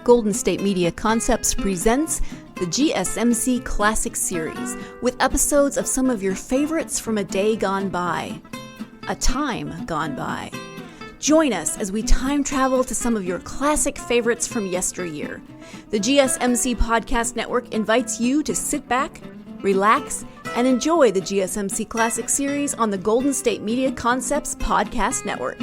Golden State Media Concepts presents the GSMC Classics series, with episodes of some of your favorites from a day gone by, a time gone by. Join us as we time travel to some of your classic favorites from yesteryear. The GSMC Podcast Network invites you to sit back, relax, and enjoy the GSMC Classics series on the Golden State Media Concepts Podcast Network.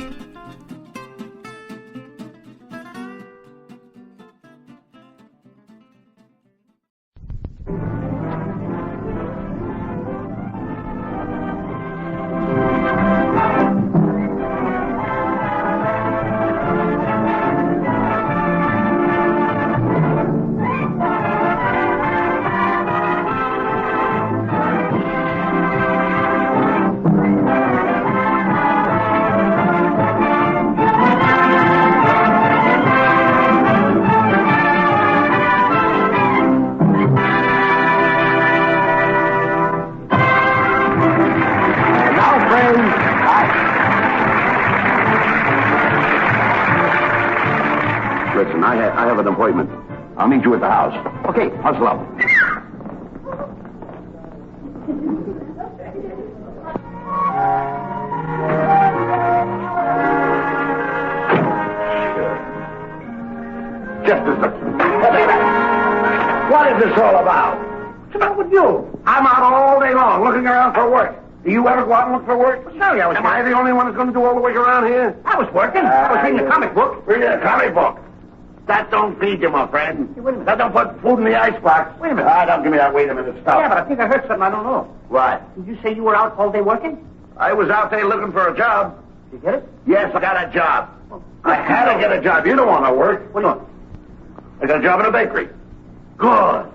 I'll meet you at the house. Okay, hustle up. Just a second. What is this all about? What's the matter with you? I'm out all day long looking around for work. Do you ever go out and look for work? Sorry, Am I the only one that's going to do all the work around here? I was working. I was reading a comic book. Reading a comic book? That don't feed you, my friend. Hey, wait a minute. That don't put food in the icebox. Wait a minute. Don't give me that wait a minute stuff. Yeah, but I think I heard something I don't know. What? Did you say you were out all day working? I was out there looking for a job. Did you get it? Yes, I got a job. Well, I had to get a job. You don't want to work. What do you want? I got a job in a bakery. Good.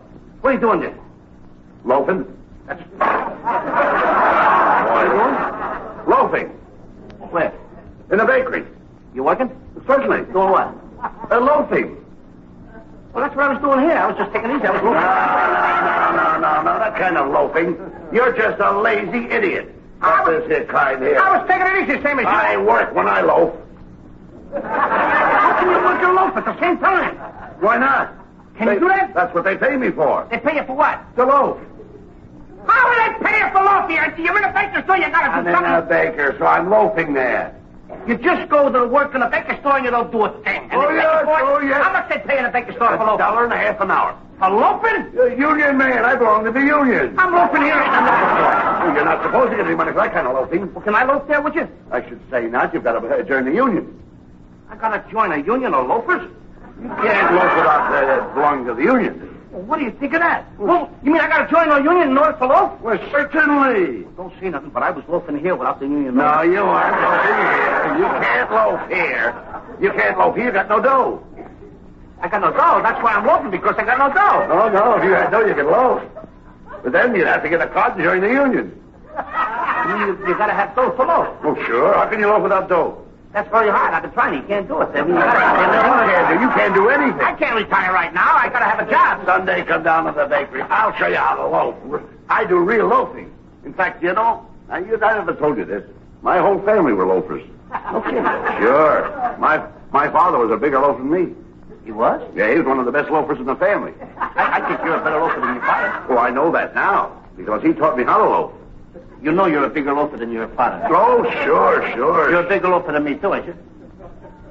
What are you doing there? Loafing. That's... What are you doing? Loafing. Where? In a bakery. You working? Certainly. Doing what? Loafing. Well, that's what I was doing here. I was just taking it easy. I was loafing. No, that kind of loafing. You're just a lazy idiot. Not this here kind here. I was taking it easy, same as you. I work when I loaf. How can you work and loaf at the same time? Why not? Can you do that? That's what they pay me for. They pay you for what? To loaf. How will they pay you for loafing? You're in a bakery store, you gotta do I'm something. in a baker, so I'm loafing there. You just go to work in a bakery store and you don't do a thing. And Oh, they pay yes, you for it? oh, yes. How much they pay in a bakery store for loafing? $1.50 an hour. For loafing? Union man. I belong to the union. I'm loafing here in the bakery store. Well, you're not supposed to get any money for that kind of loafing. Well, can I loaf there with you? I should say not. You've got to join the union. I gotta join a union of loafers? You can't loaf without belonging to the union. Well, what do you think of that? Well, you mean I gotta join a union in order to loaf? Well, certainly. Don't say nothing, but I was loafing here without the union. No, you aren't loafing here. You can't loaf here. You can't loaf here. You got no dough. I got no dough. That's why I'm loafing, because I got no dough. Oh, no. If you had dough, you could loaf. But then you'd have to get a card and join the union. You gotta have dough to loaf. Oh, sure. How can you loaf without dough? That's very hard. I've been trying. You can't do it. Then You can't do anything. I can't retire right now. I gotta have a job. Someday come down to the bakery. I'll show you how to loaf. I do real loafing. In fact, you know, I never told you this. My whole family were loafers. Okay. Sure. My father was a bigger loafer than me. He was? Yeah, he was one of the best loafers in the family. I think you're a better loafer than your father. Oh, I know that now, because he taught me how to loaf. You know you're a bigger loafer than your father. Oh, sure. You're a bigger loafer than me, too, ain't you?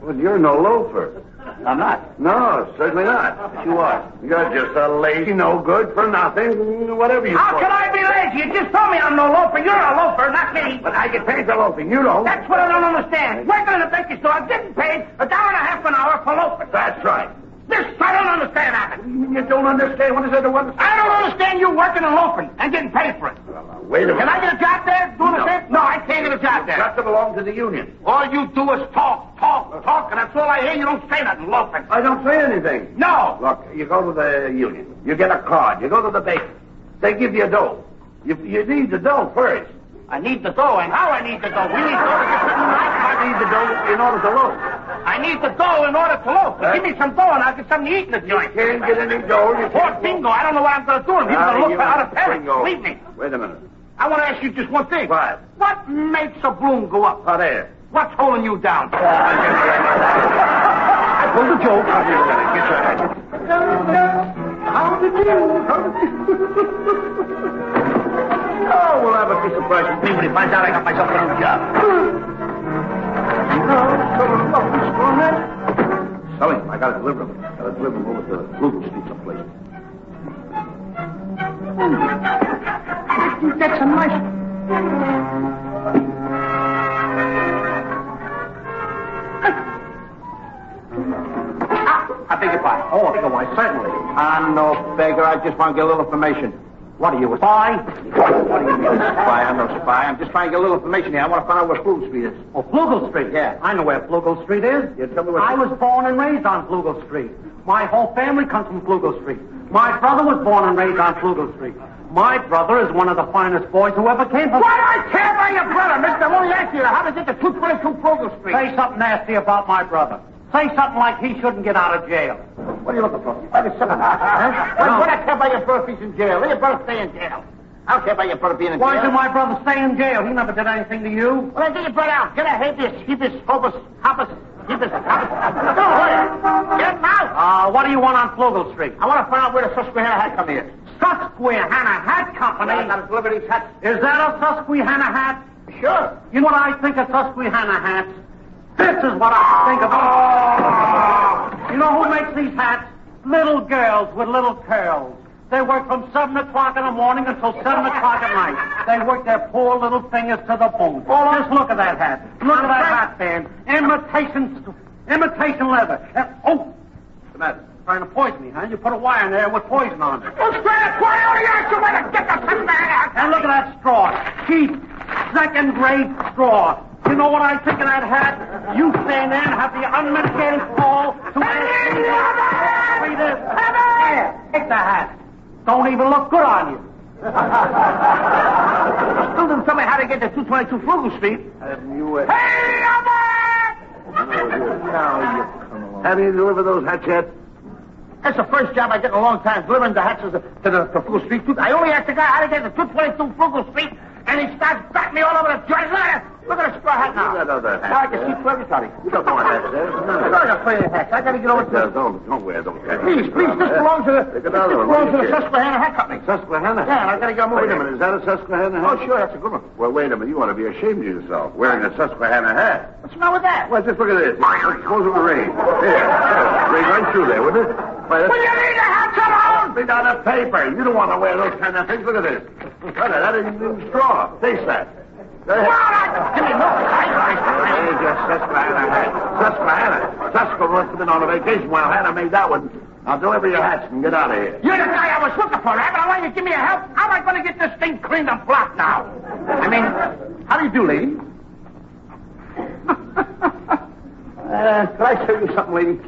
Well, you're no loafer. I'm not. No, certainly not. But you are. You're just a lazy, no good for nothing, whatever you How call can it. I be lazy? You just told me I'm no loafer. You're a loafer, not me. But I get paid for loafing. You don't. That's what I don't understand. Working in a bakery store, I'm getting paid $1.50 an hour for loafing. That's right. This I don't understand, Abbott. You don't understand? What is there to understand? I don't understand you working and loafing and getting paid for it. Wait a minute. Can I get a job there doing the same? No, I can't get a job there. You've got to belong to the union. All you do is talk, and that's all I hear. You don't say nothing, loafing. I don't say anything. No. Look, you go to the union. You get a card. You go to the bakery. They give you dough. You need the dough first. I need the dough, and how I need the dough? We need dough to get something right. I need the dough in order to loaf. I need the dough in order to loaf. Give me some dough, and I'll get something to eat in the joint. You can't get any dough. You Poor can't bingo. I don't know what I'm going to do. I'm going to look for out of Paris. Believe me. Wait a minute. I want to ask you just one thing. What? What makes a bloom go up? Hot air. What's holding you down? I was a joke. Get your hat. How did you? Oh, we'll have a piece of surprise from me when he finds out I got myself a new job. Selling them. I got to deliver them. Got to deliver them over to Google Street someplace. That's a nice... I beg your pardon. Oh, why, certainly. I'm no beggar. I just want to get a little information. What are you, a spy? What do you mean, a spy? I'm no spy. I'm just trying to get a little information here. I want to find out where Flugel Street is. Oh, Flugel Street? Yeah. I know where Flugel Street is. You tell me where... I was born and raised on Flugel Street. My whole family comes from Flugel Street. My brother was born and raised on Flugel Street. My brother is one of the finest boys who ever came from... Why do I care about your brother, mister? Let me ask you, how to get to 222 Flugel Street? Say something nasty about my brother. Say something like he shouldn't get out of jail. What are you looking for? Why the seven? What do I care about your brother if he's in jail? Let your brother stay in jail. I don't care about your brother being in jail. Why should my brother stay in jail? He never did anything to you. Well, then get your brother out. Get a habeas, hibis, hobus, hoppus, hibis, hoppus. Go ahead. Get him out. What do you want on Flugel Street? I want to find out where the Susquehanna Hat Company is. Susquehanna Hat Company? I got to deliver these hats. Is that a Susquehanna hat? Sure. You know what I think of Susquehanna hats? This is what I think of. You know who makes these hats? Little girls with little curls. They work from 7 o'clock in the morning until 7 o'clock at night. They work their poor little fingers to the bone. Just look at that hat. Look at that hat band. Imitation leather. What's the matter? Trying to poison me, huh? You put a wire in there with poison on it. What's that? Why are you actually going to get the Susquehanna? And look at that straw. Cheap, second-grade straw. You know what I think of that hat? You stand there and have the unmitigated fall to... Read this. Here, take the hat. Don't even look good on you. Still didn't tell me how to get to 222 Flugel Street. Hey, Abbott! Now you come along. Have you delivered those hats yet? That's the first job I get in a long time, delivering the hats to Flugel Street. I only asked the guy how to get to 222 Flugel Street, and he starts batting me all over the joint. Look at the straw hat now. Look at that other hat. Now I can see through everybody. You don't want hats, eh? I got plenty of hats. I got to get over to... Don't wear those hats. Please, this belongs to the Susquehanna Hat Company. Susquehanna? Yeah, and I got to get them over Wait a minute, is that a Susquehanna hat? Oh, sure, that's a good one. Well, wait a minute, you ought to be ashamed of yourself, wearing a Susquehanna hat. What's wrong with that? Well, just look at this. Suppose it would rain. Here, rain right through there, wouldn't it? Well, you need the hats alone! Be down the paper. You don't want to wear those kind of things. Look at this. Look at that. That isn't straw. Taste that. There's your Susquehanna hat. Susquehanna must have been on a vacation while Hannah made that one. Now deliver your hats and get out of here. You're the guy I was looking for, Abbott. I want you to give me a help. How am I going to get this thing cleaned and blocked now? I mean, how do you do, lady? Can I tell you something, lady?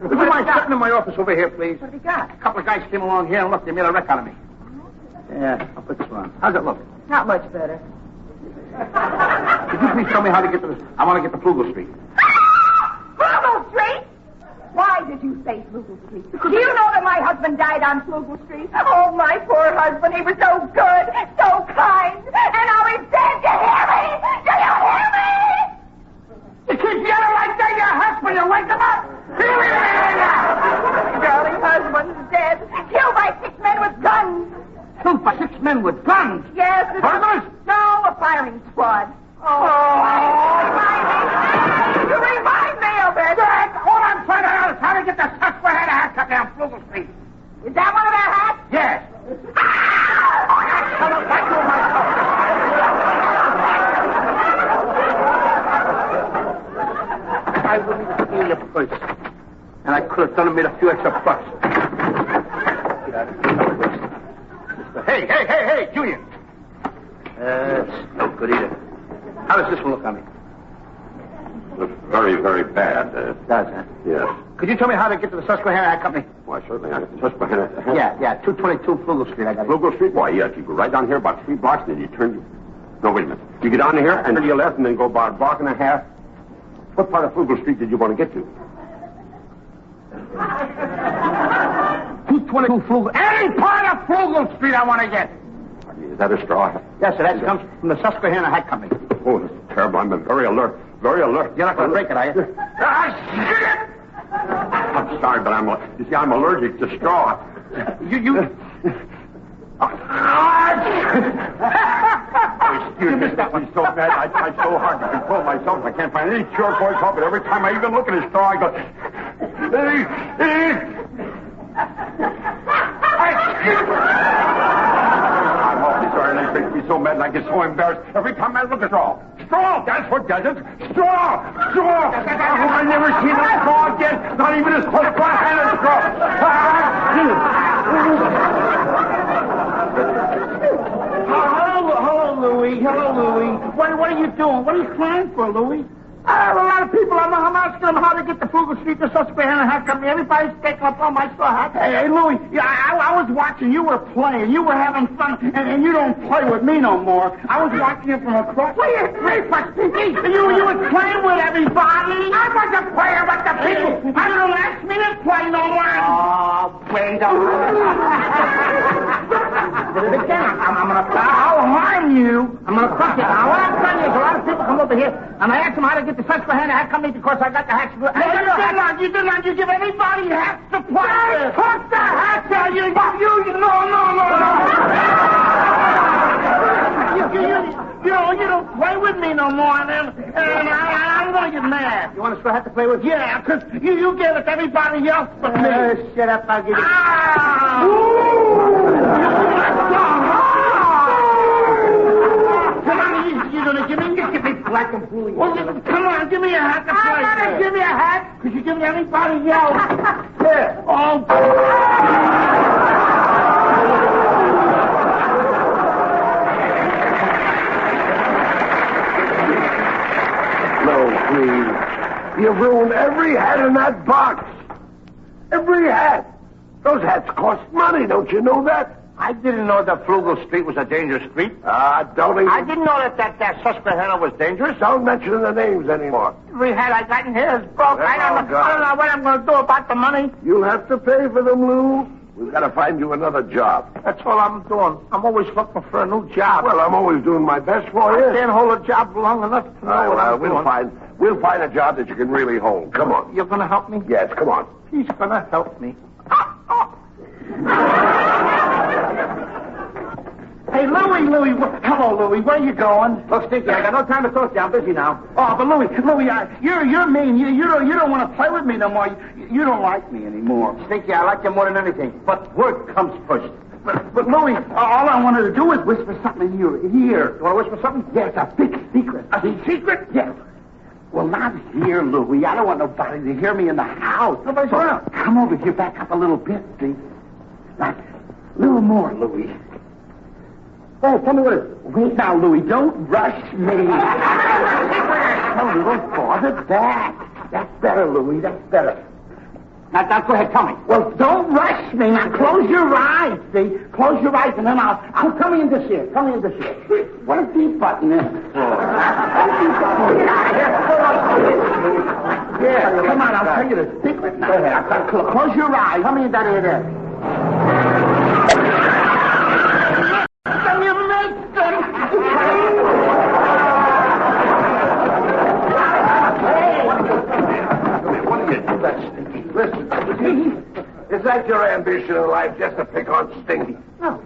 Would you mind sitting in my office over here, please? What have you got? A couple of guys came along here and look, they made a wreck out of me. Yeah, I'll put this one on. How's it look? Not much better. Could you please tell me how to get to this? I want to get to Flugel Street. Flugel Street? Why did you say Flugel Street? Do you know that my husband died on Flugel Street? Oh, my poor husband. He was so good, so kind. And now he's dead. Do you hear me? Do you hear me? You keep yelling like that, your husband, you wake him up. Darling husband's dead. Killed by 6 men with guns. Killed by 6 men with guns? Yes. Burglars? No, a firing squad. Oh. You remind me of it. All I'm trying to know is how to get the Susquehanna Hat Company on Flugel Street. Is that one of their hats? Yes. I wouldn't even steal your purse. And I could have done it, made a few extra bucks. Hey, Junior. It's no good either. How does this one look on me? Looks very, very bad. Does, huh? Yes. Could you tell me how to get to the Susquehanna Hat Company? Why, certainly. Susquehanna. Yeah, 222 Flugel Street. I got it. Flugel Street? Why, yes. You go right down here about 3 blocks, and then you turn... No, wait a minute. You get down here and turn to your left, and then go about a block and a half. What part of Flugel Street did you want to get to? 222 Flugel... Any part of Flugel Street I want to get. Is that a straw hat? Yes, sir. That comes from the Susquehanna Hat Company. Oh, this is terrible. I'm very alert. Very alert. You're not going to break it, are you? Shit! I'm sorry, but I'm allergic to straw. Excuse me, I'm so mad. I try so hard to control myself. I can't find any pure boy coffee. Every time I even look at his straw, I go... I'm awfully sorry. It makes me so mad and I get so embarrassed every time I look at straw. Straw! That's what does it. Straw! Straw! I've never seen a straw again. Not even as close to a hand as straw. Hello, Louie. Hello, Louie. What are you doing? What are you crying for, Louie? A lot of people. I'm asking them how to get the Frugal Street to Susquehanna Hat Company. Everybody's taking up all my straw hats. Hey, Louie, I was watching. You were playing. You were having fun. And you don't play with me no more. I was watching you from across. Play for Stinky. You were playing with everybody. I wasn't playing with the people. I don't ask me to play no more. Oh, wait a minute. I'll harm you. I'm going to crush you. Now, what I'm telling you is a lot of people come over here, and I ask them how to get the Susquehanna Hat Company because I got the hats. No, you did not. You give anybody hats to play. Put the hats on you. No. You don't play with me no more, and I'm going to get mad. You want a straw hat to play with? Yeah, because you gave it to everybody else but me. Shut up, I'll give it. Come on, you're going to give me? Just give me black and blue. Well, come on, give me a hat to play. I'm going to give you a hat because you give me everybody else. There. Oh. No, please. You've ruined every hat in that box. Every hat. Those hats cost money, don't you know that? I didn't know that Frugal Street was a dangerous street. Don't even... I didn't know that Susquehanna was dangerous. Don't mention the names anymore. Every hat I got in here is broke. I don't know what I'm going to do about the money. You'll have to pay for them, Lou. We've got to find you another job. That's all I'm doing. I'm always looking for a new job. Well, I'm always doing my best for you. I can't hold a job long enough to know what I'm doing. We'll find a job that you can really hold. Come on. You're going to help me? Yes, come on. He's going to help me. Hey, Louie, hello, Louie. Where are you going? Look, Stinky, I got no time to talk to you. I'm busy now. Oh, but Louie, you're mean. You don't want to play with me no more. You don't like me anymore. Stinky, I like you more than anything. But work comes first. But Louie, all I wanted to do was whisper something in your ear. You want to whisper something? Yes, a big secret. A secret? Yes. Well, not here, Louie. I don't want nobody to hear me in the house. Nobody's around. Come over here, back up a little bit, see? Like, a little more, Louie. Oh, tell me what it is. Wait now, Louie, don't rush me. A little farther back. That's better, Louie, that's better. Now, go ahead, tell me. Well, don't rush me. Now, close your eyes, see? Close your eyes, and then I'll come in this ear. Come in this ear. What is the button in? Get out of here. Yeah, come on, I'll tell you the secret now. Go ahead. Close your eyes. Come in that ear there. Listen, is that your ambition in life, just to pick on Stinky? No.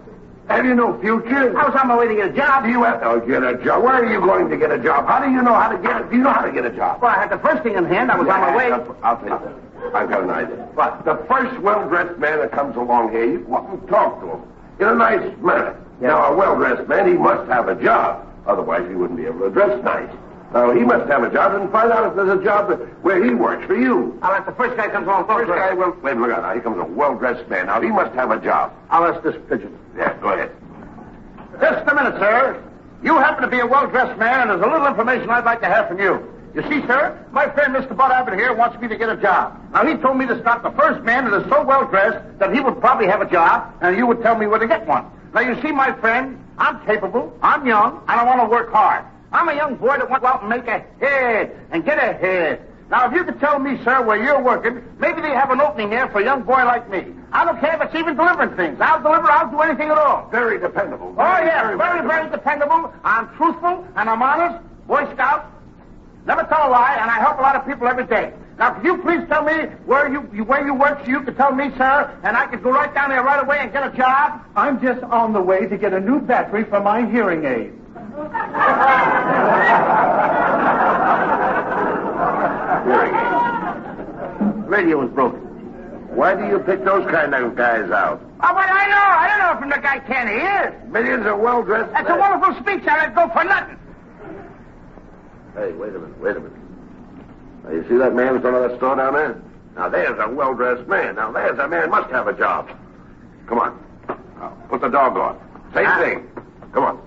Have you no future? I was on my way to get a job. Do you have to get a job? Where are you going to get a job? How do you know how to get it? Do you know how to get a job? Well, I had the first thing in hand. I was on my way. I'll tell you this. I've got an idea. What? The first well-dressed man that comes along here, you go up and talk to him in a nice manner. Yeah. Now, a well-dressed man, he must have a job. Otherwise, he wouldn't be able to dress nice. Now, he must have a job and find out if there's a job where he works for you. I'll ask the first guy comes along. First guy will... Wait, look out now. Here comes a well-dressed man. Now, he must have a job. I'll ask this pigeon. Yeah, go ahead. Just a minute, sir. You happen to be a well-dressed man, and there's a little information I'd like to have from you. You see, sir, my friend Mr. Bud Abbott here wants me to get a job. Now, he told me to stop the first man that is so well-dressed that he would probably have a job, and you would tell me where to get one. Now, you see, my friend, I'm capable, I'm young, and I want to work hard. I'm a young boy that wants to go out and make a head and get ahead. Now, if you could tell me, sir, where you're working, maybe they have an opening there for a young boy like me. I don't care if it's even delivering things. I'll do anything at all. Very dependable. Very dependable. I'm truthful, and I'm honest. Boy Scout. Never tell a lie, and I help a lot of people every day. Now, could you please tell me where you work so you can tell me, sir, and I can go right down there right away and get a job? I'm just on the way to get a new battery for my hearing aid. Hearing aid. Radio is broken. Why do you pick those kind of guys out? Oh, but I know. I don't know from the guy can't hear. Millions of well-dressed... That's a wonderful speech. I let go for nothing. Hey, wait a minute. Now, you see that man in front of that store down there? Now, there's a well-dressed man. Now, there's a man must have a job. Come on. Now, put the dog on. Same thing. Come on.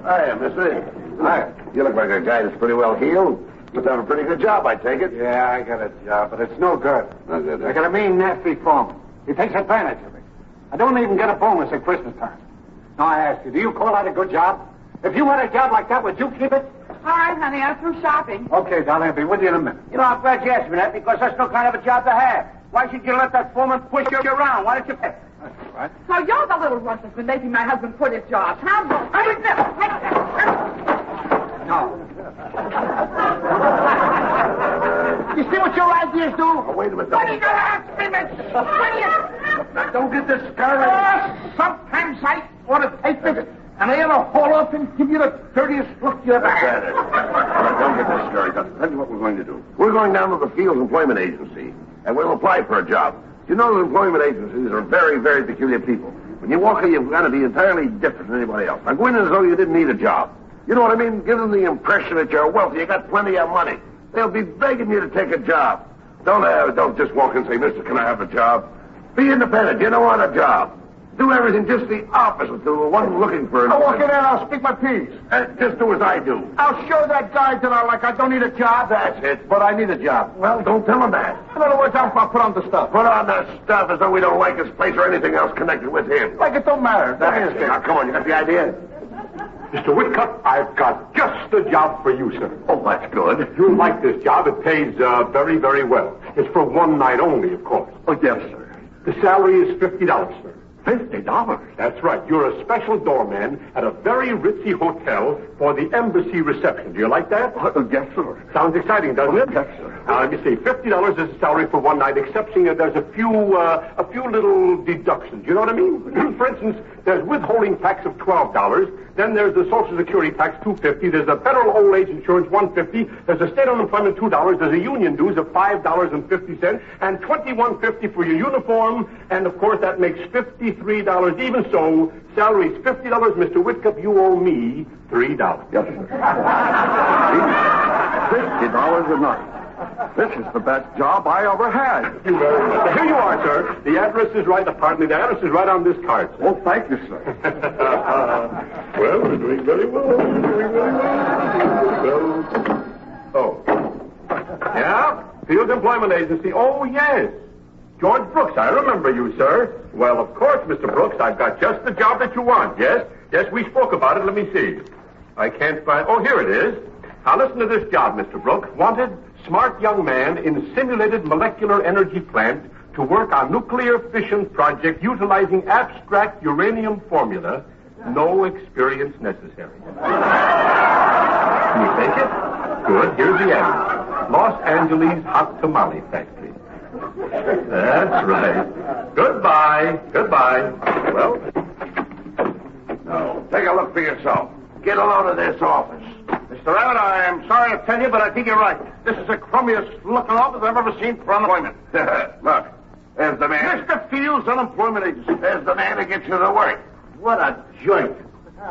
Hiya, mister. Hi. You look like a guy that's pretty well heeled. Must have a pretty good job, I take it. Yeah, I got a job, but it's no good. No good. I got a mean, nasty foreman. He takes advantage of me. I don't even get a bonus at Christmas time. Now, I ask you, do you call that a good job? If you had a job like that, would you keep it? All right, honey, I'm through shopping. Okay, darling, I'll be with you in a minute. You know, I'm glad you asked me that because that's no kind of a job to have. Why should you let that foreman push you around? Why don't you pay? That's all right. So you're the little runt that's been making my husband quit his job. How I would never. No. You see what your ideas do? Oh, wait a minute. What are you going to ask me, miss? Now, don't get discouraged. Sometimes I want to take this, and I ought to haul up and give you the dirtiest look you ever had. Don't get discouraged. I'll tell you what we're going to do. We're going down to the Field Employment Agency, and we'll apply for a job. You know that employment agencies are very, very peculiar people. When you walk in, you've got to be entirely different than anybody else. Now, go in as though you didn't need a job. You know what I mean? Give them the impression that you're wealthy. You got plenty of money. They'll be begging you to take a job. Don't just walk and say, mister, can I have a job? Be independent. You don't want a job. Do everything just the opposite to the one looking for it. I'll walk in there and I'll speak my piece. Just do as I do. I'll show that guy that I don't need a job. That's it. But I need a job. Well, don't tell him that. In other words, I'll put on the stuff. Put on the stuff as though we don't like his place or anything else connected with him. Like it don't matter. That's it. Now, come on. You got the idea? Mr. Whitcup, I've got just the job for you, sir. Oh, that's good. You'll like this job. It pays very, very well. It's for one night only, of course. Oh, yes, sir. The salary is $50, sir. $50? That's right. You're a special doorman at a very ritzy hotel for the embassy reception. Do you like that? Yes, sir. Sounds exciting, doesn't it? Yes, sir. Now, let me see. $50 is the salary for one night, excepting there's a few little deductions. You know what I mean? For instance, there's withholding tax of $12. Then there's the Social Security tax, $2.50. There's a federal old age insurance, $1.50. There's a state unemployment, $2. There's a union dues of $5.50, and $21.50 for your uniform. And of course, that makes $53. Even so, salary's $50. Mr. Whitcup, you owe me $3. Yes, sir. $50 a night. This is the best job I ever had. Thank you very much. Here you are, sir. The address is right. Pardon me, the address is right on this card, sir. Oh, thank you, sir. Well, we're doing very well. Oh. Yeah? Field Employment Agency. Oh, yes. George Brooks. I remember you, sir. Well, of course, Mr. Brooks. I've got just the job that you want. Yes? Yes, we spoke about it. Let me see. I can't find... Oh, here it is. Now, listen to this job, Mr. Brooks. Wanted smart young man in simulated molecular energy plant to work on nuclear fission project utilizing abstract uranium formula. No experience necessary. Can you take it? Good. Here's the address. Los Angeles Hot Tamale Factory. That's right. Goodbye. Well. Now, take a look for yourself. Get a load of this office. Mr. Abbott, I am sorry to tell you, but I think you're right. This is the crummiest looking office I've ever seen for unemployment. Look, there's the man. Mr. Fields Unemployment Agency. There's the man that gets you to work. What a joint.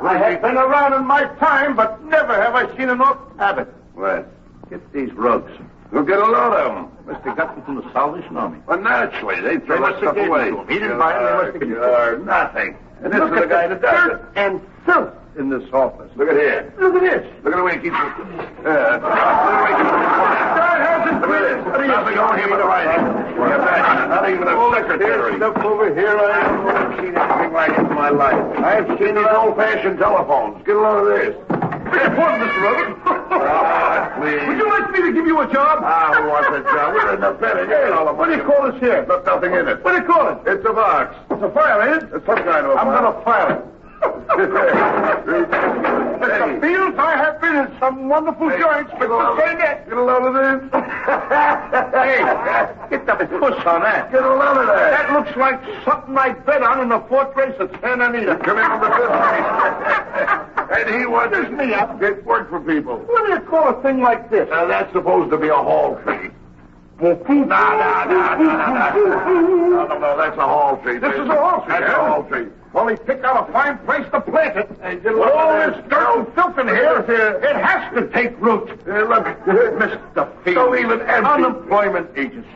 I have been around in my time, but never have I seen an office. Abbott. Well, get these rugs. We'll get a load of them. Must have got them from the Salvation Army. Well, naturally, they throw that stuff away. He didn't buy them. They must have given it to him. Nothing. And this is the guy that does it. And filth in this office. Look at here. Look at this. Look at the way he keeps it. Look at the way he keeps it quiet. Look at this. Nothing on him with the writing. Not even a secretary. Stuff over here. I haven't seen anything like it in my life. I've seen these old-fashioned telephones. Get a load of this. Mr. Robert. Please. Would you like me to give you a job? Who wants a job? We're independent. What do you call this here? There's nothing in it. What do you call it? It's a box. It's a file, ain't it? It's some kind of a box. I'm going to file it. Mr. Fields, I have been in some wonderful joints, but get a load of this. Hey, get the push on that. Get a load of that. That looks like something I bet on in the fourth race at Santa Anita. Come in from the fifth race. And he wonders me up. Great work for people. What do you call a thing like this? That's supposed to be a hall tree. No, that's a hall tree. This is a hall tree. That's a hall tree. Well, he picked out a fine place to plant it. Hey, With all this dirt and filth in here, it has to take root. Look, Mr. Fields. Don't even empty. Unemployment agents.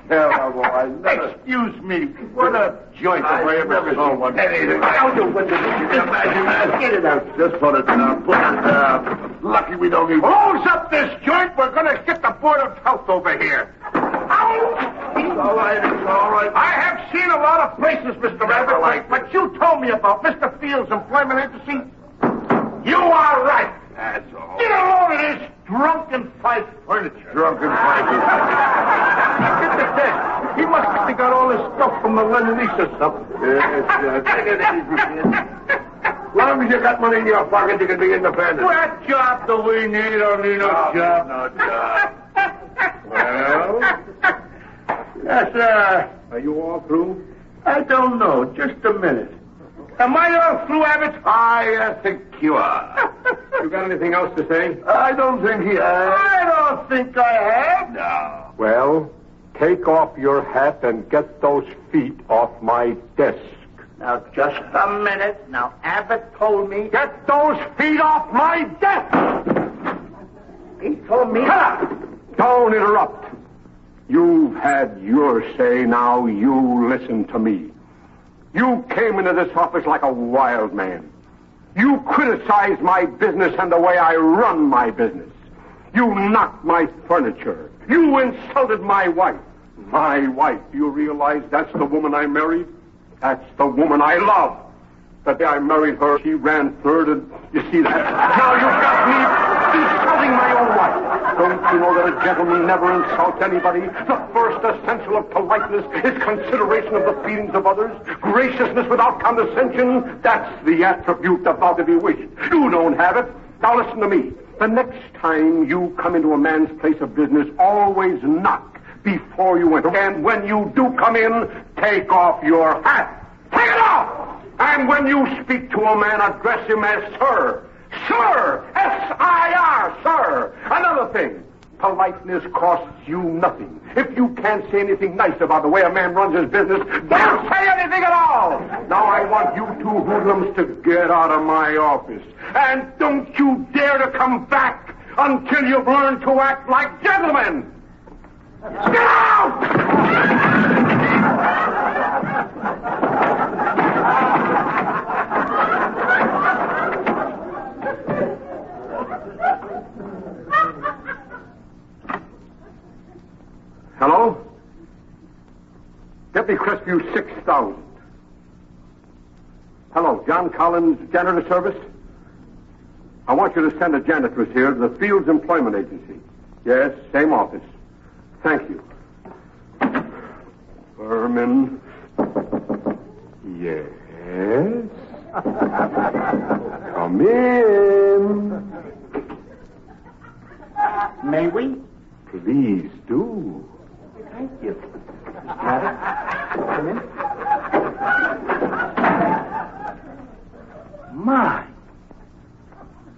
Excuse me. What a joint if I ever saw one. Anything. I'll do what you Imagine that. Get it out. Just put it down. Put it down. Lucky we don't need... Close up this joint. We're going to get the Board of Health over here. It's all right. It's all right. I have seen a lot of places, Mr. Abbott, but you told me about Mr. Fields' employment agency. You are right. That's all. Get a load of this drunken fight furniture. Drunken fighters. Get the desk. He must have got all this stuff from the Lend-Lease or something. Take it easy, kid. As long as you got money in your pocket, you can be independent. What job do we need or need no job? No job. Well? Yes, sir. Are you all through? I don't know. Just a minute. Am I all through, Abbott? I think you are. You got anything else to say? I don't think he has. I don't think I have. No. Well, take off your hat and get those feet off my desk. Now, just a minute. Now, Abbott told me... Get those feet off my desk! He told me... Shut up! Don't interrupt. You've had your say, now you listen to me. You came into this office like a wild man. You criticized my business and the way I run my business. You knocked my furniture. You insulted my wife. My wife, do you realize that's the woman I married? That's the woman I love. The day I married her, she ran third, and you see that? Now you've got me insulting my own wife. Don't you know that a gentleman never insults anybody? The first essential of politeness is consideration of the feelings of others. Graciousness without condescension, that's the attribute about to be wished. You don't have it. Now listen to me. The next time you come into a man's place of business, always knock before you enter. And when you do come in, take off your hat. Take it off! And when you speak to a man, address him as sir. Sir! S-I-R, sir! Another thing, politeness costs you nothing. If you can't say anything nice about the way a man runs his business, don't say anything at all! Now I want you two hoodlums to get out of my office. And don't you dare to come back until you've learned to act like gentlemen! Get out! Hello? Deputy Crestview 6000. Hello, John Collins, janitor service? I want you to send a janitress here to the Fields Employment Agency. Yes, same office. Thank you. Berman. Yes? Come in. May we? Please do. Thank you. Come in. My,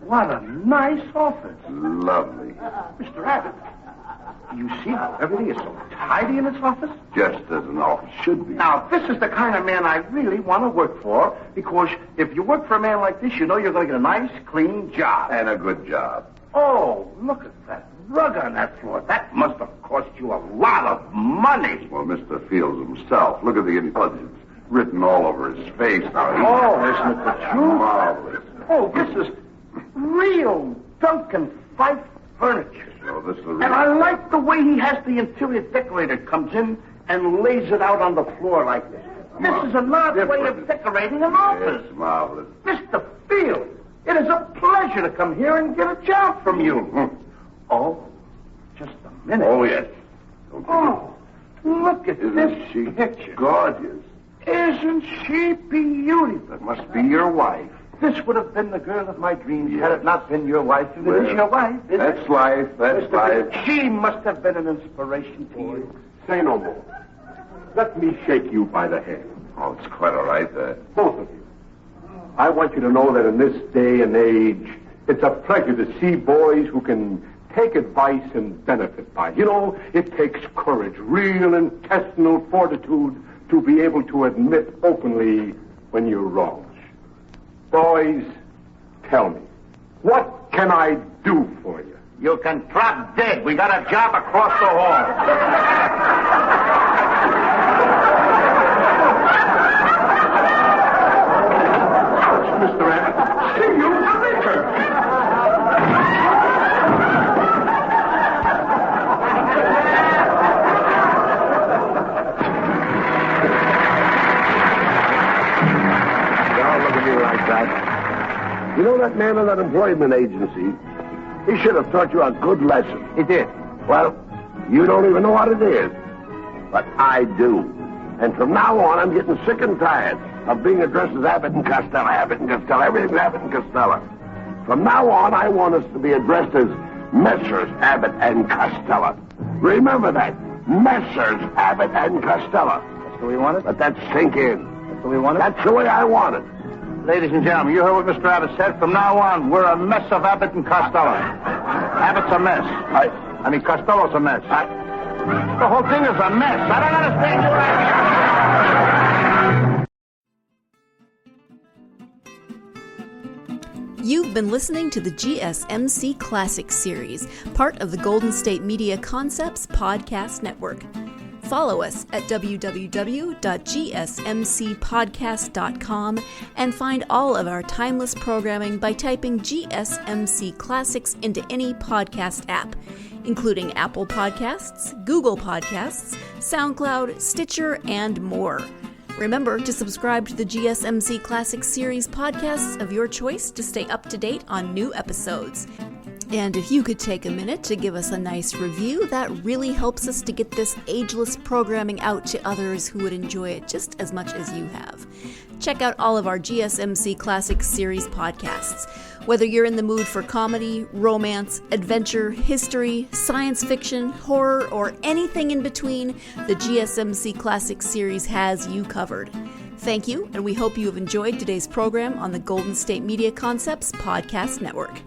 what a nice office. Lovely. Mr. Abbott, do you see how everything is so tidy in this office? Just as an office should be. Now, this is the kind of man I really want to work for, because if you work for a man like this, you know you're going to get a nice, clean job. And a good job. Oh, look at that rug on that floor. That must have cost you a lot of money. Well, Mr. Fields himself, look at the intelligence written all over his face now. Oh, isn't it the truth? Marvelous. Oh, this is real Duncan Fife furniture. So this is a And I like the way he has the interior decorator comes in and lays it out on the floor like this. This is an odd way of decorating an office. It's marvelous. Mr. Fields, it is a pleasure to come here and get a job from you. Mm-hmm. Oh, just a minute. Oh, yes. Oh, look at Isn't this she picture. gorgeous? Isn't she beautiful? That must be your wife. This would have been the girl of my dreams had it not been your wife. It is your wife, isn't it? That's life, that's life. She must have been an inspiration to you. Say no more. Let me shake you by the hand. Oh, it's quite all right, Both of you. I want you to know that in this day and age, it's a pleasure to see boys who can take advice and benefit by it. You know, it takes courage, real intestinal fortitude to be able to admit openly when you're wrong. Boys, tell me, what can I do for you? You can drop dead. We got a job across the hall. Mr. Abbott, see you later. Don't look at me like that. You know that man in that employment agency? He should have taught you a good lesson. He did. Well, you don't even know what it is. But I do. And from now on, I'm getting sick and tired of being addressed as Abbott and Costello, Abbott and Costello, everything's Abbott and Costello. From now on, I want us to be addressed as Messrs. Abbott and Costello. Remember that. Messrs. Abbott and Costello. That's the way you want it? Let that sink in. That's the way you want it? That's the way I want it. Ladies and gentlemen, you heard what Mr. Abbott said. From now on, we're a mess of Abbott and Costello. Abbott's a mess. I mean, Costello's a mess. The whole thing is a mess. I don't understand your idea. You've been listening to the GSMC Classics series, part of the Golden State Media Concepts Podcast Network. Follow us at www.gsmcpodcast.com and find all of our timeless programming by typing GSMC Classics into any podcast app, including Apple Podcasts, Google Podcasts, SoundCloud, Stitcher, and more. Remember to subscribe to the GSMC Classics series podcasts of your choice to stay up to date on new episodes. And if you could take a minute to give us a nice review, that really helps us to get this ageless programming out to others who would enjoy it just as much as you have. Check out all of our GSMC Classics series podcasts. Whether you're in the mood for comedy, romance, adventure, history, science fiction, horror, or anything in between, the GSMC Classics series has you covered. Thank you, and we hope you have enjoyed today's program on the Golden State Media Concepts Podcast Network.